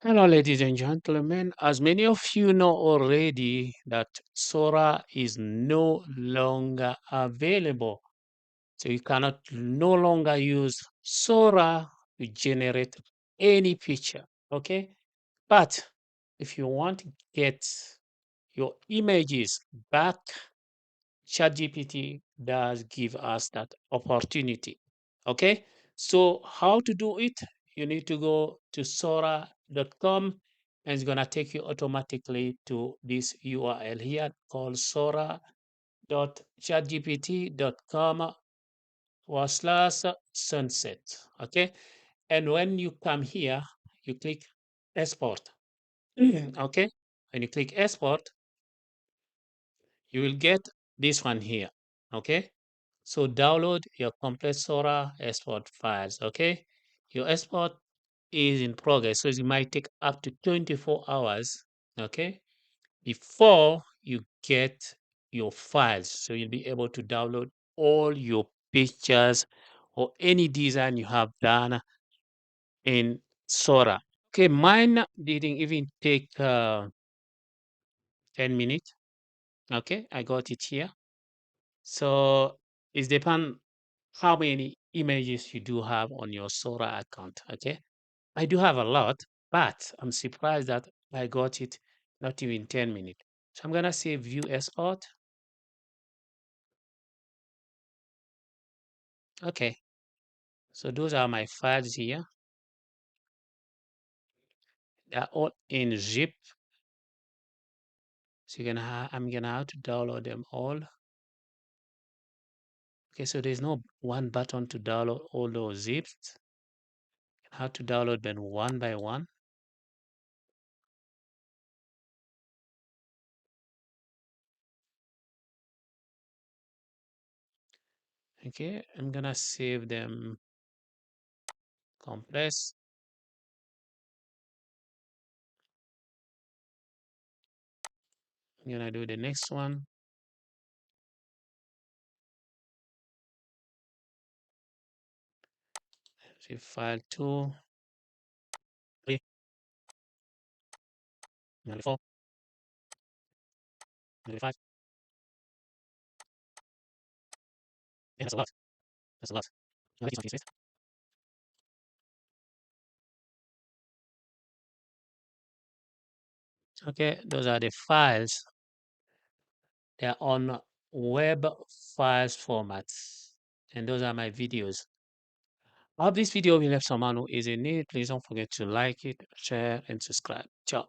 Hello, ladies and gentlemen. As many of you know already, that Sora is no longer available. So you cannot no longer use Sora to generate any picture. Okay. But if you want to get your images back, ChatGPT does give us that opportunity. Okay, so how to do it? You need to go to sora.com and it's gonna take you automatically to this URL here called sora.chatgpt.com / sunset. Okay, and when you come here, you click export. Okay, when you click export, you will get this one here. Okay, so download your complete Sora export files. Okay, your export is in progress, so it might take up to 24 hours. Okay, before you get your files, so you'll be able to download all your pictures or any design you have done in Sora. Okay, mine didn't even take 10 minutes. Okay, I got it here. So it depends how many images you do have on your Sora account. Okay, I do have a lot, but I'm surprised that I got it not even 10 minutes. So I'm gonna say view export. Okay, so those are my files here. They're all in zip. So I'm gonna have to download them all. Okay, so there's no one button to download all those zips. I have to download them one by one. Okay, I'm gonna save them compress. I'm gonna do the next one. See file 2, 3, nearly 4, nearly 5. Yeah, that's a lot. That's a lot. No, that's not space. Okay, those are the files. They're on web files formats. And those are my videos. I hope this video will help someone who is in need. Please don't forget to like it, share, and subscribe. Ciao.